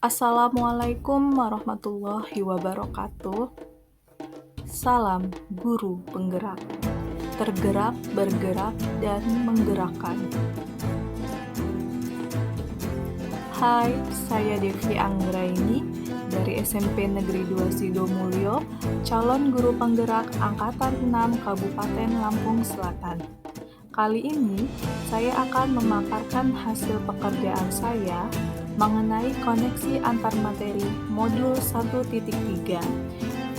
Assalamualaikum warahmatullahi wabarakatuh. Salam guru penggerak, tergerak, bergerak, dan menggerakkan. Hai, saya Devi Anggraini dari SMP Negeri 2 Sidomulyo, calon guru penggerak Angkatan 6 Kabupaten Lampung Selatan. Kali ini, saya akan memaparkan hasil pekerjaan saya mengenai koneksi antar materi modul 1.3,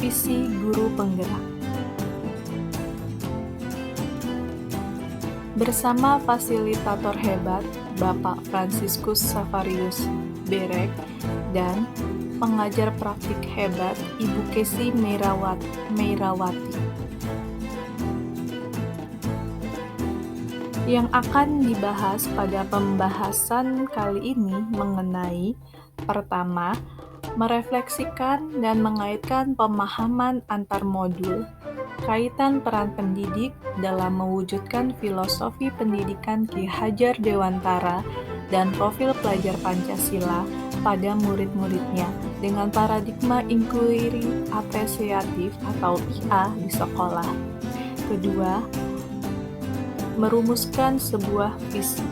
visi guru penggerak. Bersama fasilitator hebat, Bapak Fransiskus Savarius Berek, dan pengajar praktik hebat, Ibu Kesi Meirawati. Yang akan dibahas pada pembahasan kali ini mengenai pertama, merefleksikan dan mengaitkan pemahaman antar modul, kaitan peran pendidik dalam mewujudkan filosofi pendidikan Ki Hajar Dewantara dan profil pelajar Pancasila pada murid-muridnya dengan paradigma inquiry apresiatif atau IA di sekolah. Kedua, merumuskan sebuah visi.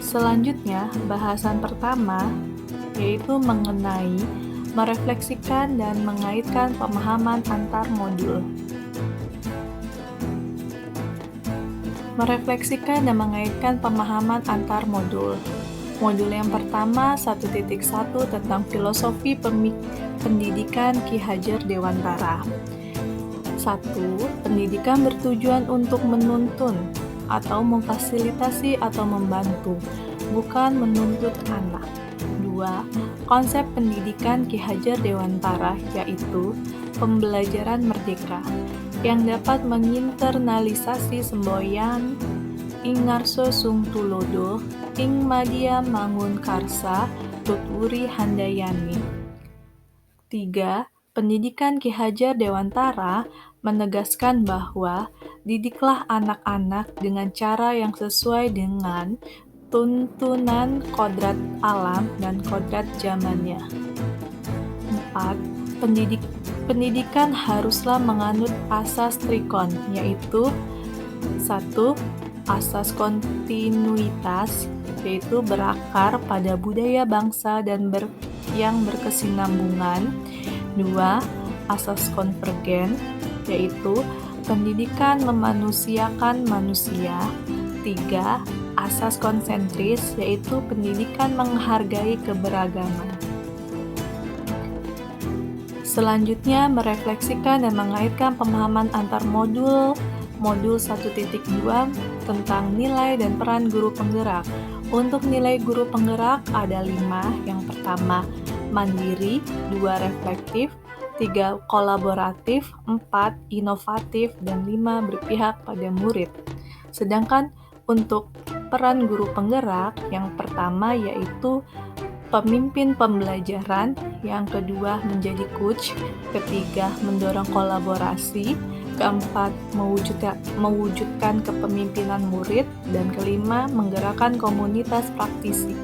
Selanjutnya, bahasan pertama yaitu mengenai merefleksikan dan mengaitkan pemahaman antar modul. Merefleksikan dan mengaitkan pemahaman antar modul. Modul yang pertama 1.1 tentang filosofi pendidikan Ki Hajar Dewantara. 1. Pendidikan bertujuan untuk menuntun atau memfasilitasi atau membantu, bukan menuntut anak. 2. Konsep pendidikan Ki Hajar Dewantara yaitu pembelajaran merdeka yang dapat menginternalisasi semboyan ing ngarso sung tulodo, ing madya mangun karsa, tuturi handayani. 3. Pendidikan Ki Hajar Dewantara menegaskan bahwa didiklah anak-anak dengan cara yang sesuai dengan tuntunan kodrat alam dan kodrat zamannya. 4. Pendidikan haruslah menganut asas trikon, yaitu 1. Asas kontinuitas, yaitu berakar pada budaya bangsa dan yang berkesinambungan. 2. Asas konvergen, yaitu pendidikan memanusiakan manusia. 3. Asas konsentris, yaitu pendidikan menghargai keberagaman. Selanjutnya, merefleksikan dan mengaitkan pemahaman antar modul 1.2 tentang nilai dan peran guru penggerak. Untuk nilai guru penggerak ada 5. Yang pertama, mandiri, 2. reflektif, 3. kolaboratif, 4. inovatif, dan 5. berpihak pada murid. Sedangkan untuk peran guru penggerak, yang pertama yaitu pemimpin pembelajaran, yang kedua menjadi coach, ketiga mendorong kolaborasi, keempat mewujudkan kepemimpinan murid, dan kelima menggerakkan komunitas praktisi.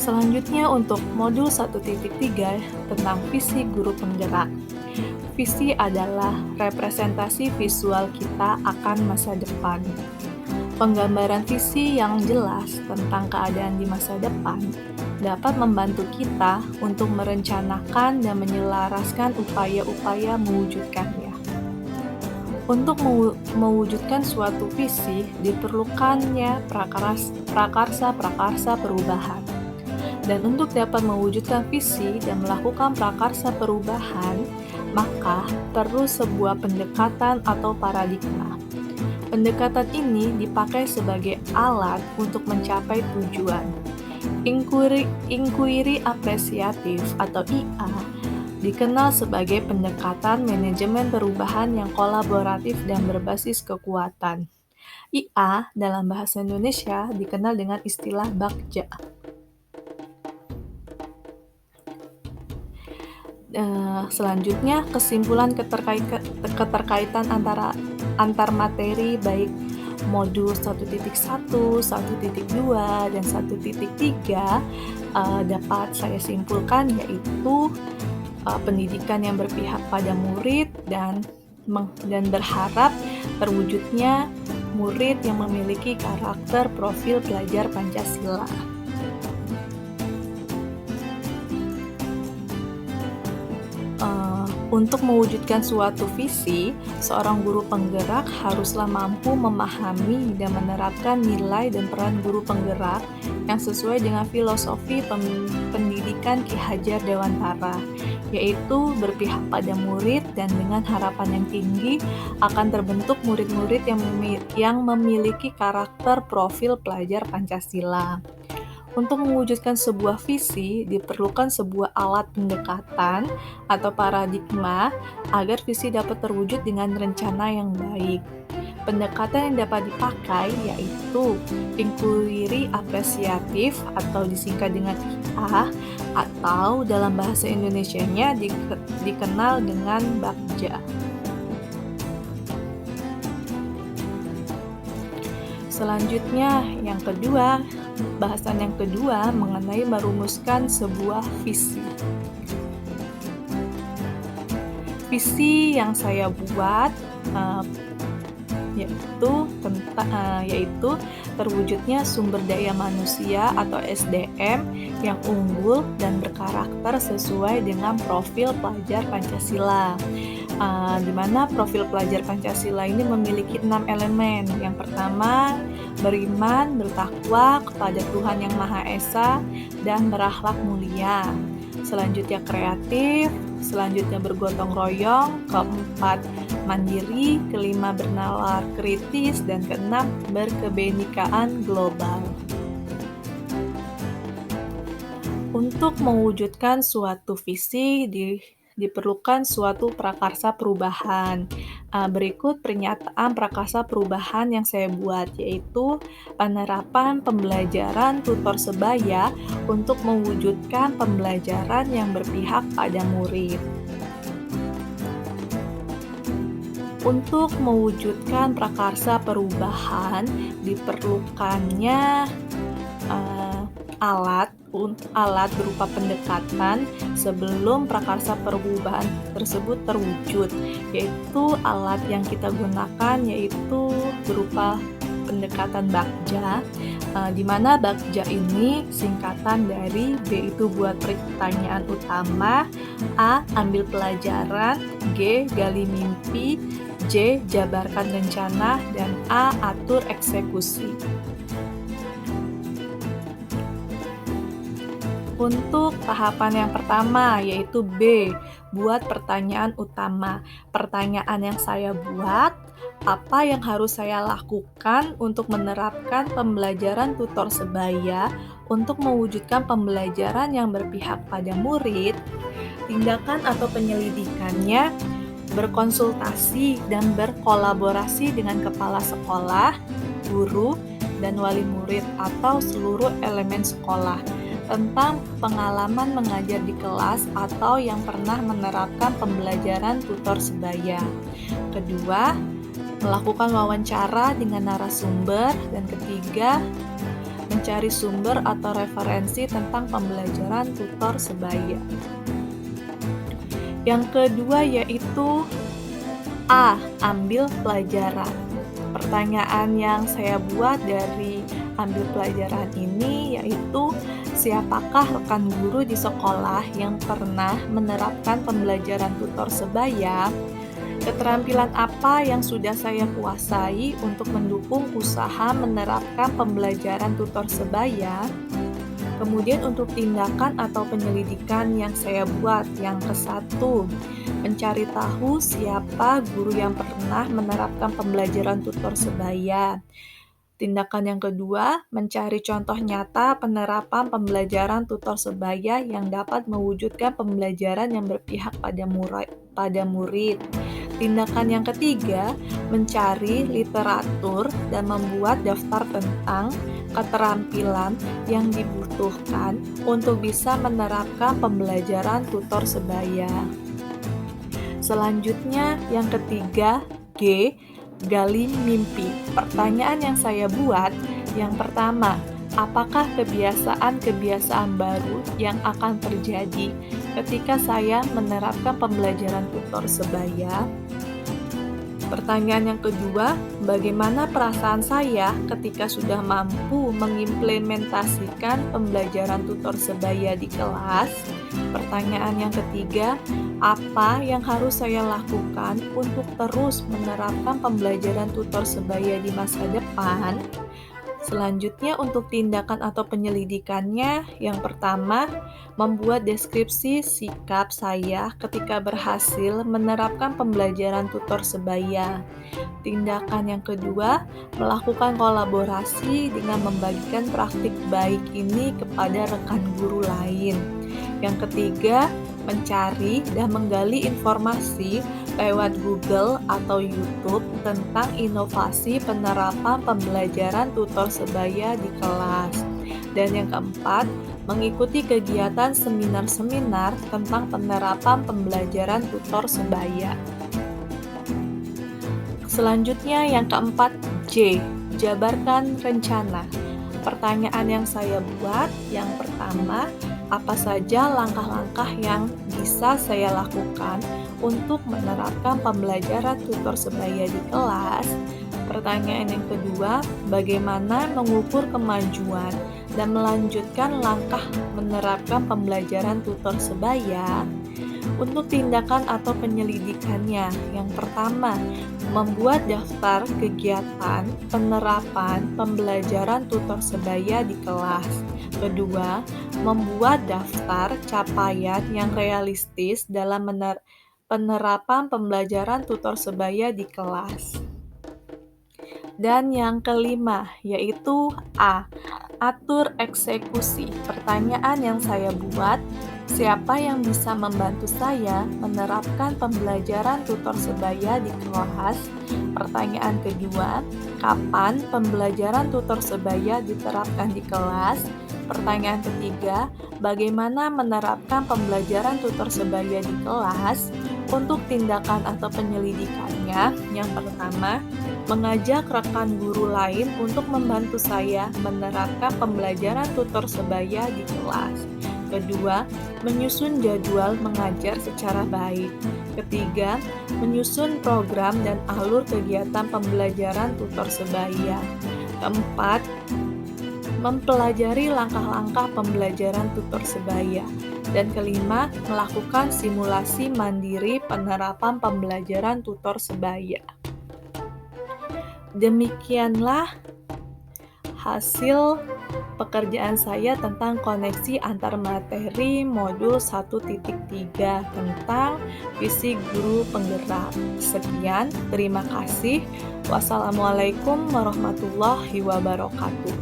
Selanjutnya untuk modul 1.3 tentang visi guru penggerak. Visi adalah representasi visual kita akan masa depan. Penggambaran visi yang jelas tentang keadaan di masa depan dapat membantu kita untuk merencanakan dan menyelaraskan upaya-upaya mewujudkannya. Untuk mewujudkan suatu visi diperlukannya prakarsa-prakarsa perubahan. Dan untuk dapat mewujudkan visi dan melakukan prakarsa perubahan, maka perlu sebuah pendekatan atau paradigma. Pendekatan ini dipakai sebagai alat untuk mencapai tujuan. Inquiry apresiatif atau IA dikenal sebagai pendekatan manajemen perubahan yang kolaboratif dan berbasis kekuatan. IA dalam bahasa Indonesia dikenal dengan istilah Bagja. Selanjutnya, kesimpulan keterkaitan antar materi baik modul 1.1, 1.2, dan 1.3 dapat saya simpulkan yaitu pendidikan yang berpihak pada murid dan berharap terwujudnya murid yang memiliki karakter profil pelajar Pancasila. Untuk mewujudkan suatu visi, seorang guru penggerak haruslah mampu memahami dan menerapkan nilai dan peran guru penggerak yang sesuai dengan filosofi pendidikan Ki Hajar Dewantara, yaitu berpihak pada murid dan dengan harapan yang tinggi akan terbentuk murid-murid yang memiliki karakter profil pelajar Pancasila. Untuk mewujudkan sebuah visi, diperlukan sebuah alat pendekatan atau paradigma agar visi dapat terwujud dengan rencana yang baik. Pendekatan yang dapat dipakai yaitu inquiry apresiatif atau disingkat dengan IA atau dalam bahasa Indonesianya dikenal dengan BAKJA. Selanjutnya, bahasan yang kedua mengenai merumuskan sebuah visi. Visi yang saya buat yaitu terwujudnya sumber daya manusia atau SDM yang unggul dan berkarakter sesuai dengan profil pelajar Pancasila. Di mana profil pelajar Pancasila ini memiliki 6 elemen. Yang pertama, beriman, bertakwa kepada Tuhan Yang Maha Esa, dan berakhlak mulia. Selanjutnya kreatif, selanjutnya bergotong royong, keempat mandiri, kelima bernalar kritis, dan keenam berkebenekaan global. Untuk mewujudkan suatu visi diperlukan suatu prakarsa perubahan. Berikut pernyataan prakarsa perubahan yang saya buat, yaitu penerapan pembelajaran tutor sebaya untuk mewujudkan pembelajaran yang berpihak pada murid. Untuk mewujudkan prakarsa perubahan diperlukannya alat berupa pendekatan sebelum prakarsa perubahan tersebut terwujud, yaitu alat yang kita gunakan yaitu berupa pendekatan BAKJA, di mana BAKJA ini singkatan dari B itu buat pertanyaan utama, A ambil pelajaran, G gali mimpi, J jabarkan rencana, dan A atur eksekusi. Untuk tahapan yang pertama yaitu B, buat pertanyaan utama. Pertanyaan yang saya buat, apa yang harus saya lakukan untuk menerapkan pembelajaran tutor sebaya untuk mewujudkan pembelajaran yang berpihak pada murid? Tindakan atau penyelidikannya berkonsultasi dan berkolaborasi dengan kepala sekolah, guru, dan wali murid atau seluruh elemen sekolah tentang pengalaman mengajar di kelas atau yang pernah menerapkan pembelajaran tutor sebaya. Kedua, melakukan wawancara dengan narasumber. Dan ketiga, mencari sumber atau referensi tentang pembelajaran tutor sebaya. Yang kedua yaitu A. Ambil pelajaran. Pertanyaan yang saya buat dari ambil pelajaran ini yaitu, siapakah rekan guru di sekolah yang pernah menerapkan pembelajaran tutor sebaya? Keterampilan apa yang sudah saya kuasai untuk mendukung usaha menerapkan pembelajaran tutor sebaya? Kemudian untuk tindakan atau penyelidikan yang saya buat, yang ke-1, mencari tahu siapa guru yang pernah menerapkan pembelajaran tutor sebaya. Tindakan yang kedua, mencari contoh nyata penerapan pembelajaran tutor sebaya yang dapat mewujudkan pembelajaran yang berpihak pada murid. Tindakan yang ketiga, mencari literatur dan membuat daftar tentang keterampilan yang dibutuhkan untuk bisa menerapkan pembelajaran tutor sebaya. Selanjutnya, yang ketiga, G, Gali mimpi. Pertanyaan yang saya buat, yang pertama, apakah kebiasaan-kebiasaan baru yang akan terjadi ketika saya menerapkan pembelajaran tutor sebaya? Pertanyaan yang kedua, bagaimana perasaan saya ketika sudah mampu mengimplementasikan pembelajaran tutor sebaya di kelas? Pertanyaan yang ketiga, apa yang harus saya lakukan untuk terus menerapkan pembelajaran tutor sebaya di masa depan? Selanjutnya untuk tindakan atau penyelidikannya, yang pertama, membuat deskripsi sikap saya ketika berhasil menerapkan pembelajaran tutor sebaya. Tindakan yang kedua, melakukan kolaborasi dengan membagikan praktik baik ini kepada rekan guru lain. Yang ketiga, mencari dan menggali informasi lewat Google atau YouTube tentang inovasi penerapan pembelajaran tutor sebaya di kelas. Dan yang keempat, mengikuti kegiatan seminar-seminar tentang penerapan pembelajaran tutor sebaya. Selanjutnya yang keempat, J. Jabarkan rencana. Pertanyaan yang saya buat, yang pertama, apa saja langkah-langkah yang bisa saya lakukan untuk menerapkan pembelajaran tutor sebaya di kelas? Pertanyaan yang kedua, bagaimana mengukur kemajuan dan melanjutkan langkah menerapkan pembelajaran tutor sebaya? Untuk tindakan atau penyelidikannya, yang pertama, membuat daftar kegiatan penerapan pembelajaran tutor sebaya di kelas. Kedua, membuat daftar capaian yang realistis dalam penerapan pembelajaran tutor sebaya di kelas. Dan yang kelima, yaitu A. Atur eksekusi. Pertanyaan yang saya buat, siapa yang bisa membantu saya menerapkan pembelajaran tutor sebaya di kelas? Pertanyaan kedua, kapan pembelajaran tutor sebaya diterapkan di kelas? Pertanyaan ketiga, bagaimana menerapkan pembelajaran tutor sebaya di kelas? Untuk tindakan atau penyelidikannya, yang pertama, mengajak rekan guru lain untuk membantu saya menerapkan pembelajaran tutor sebaya di kelas. Kedua, menyusun jadwal mengajar secara baik. Ketiga, menyusun program dan alur kegiatan pembelajaran tutor sebaya. Keempat, mempelajari langkah-langkah pembelajaran tutor sebaya. Dan kelima, melakukan simulasi mandiri penerapan pembelajaran tutor sebaya. Demikianlah hasil pekerjaan saya tentang koneksi antar materi modul 1.3 tentang visi guru penggerak. Sekian, terima kasih. Wassalamualaikum warahmatullahi wabarakatuh.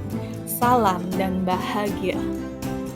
Salam dan bahagia.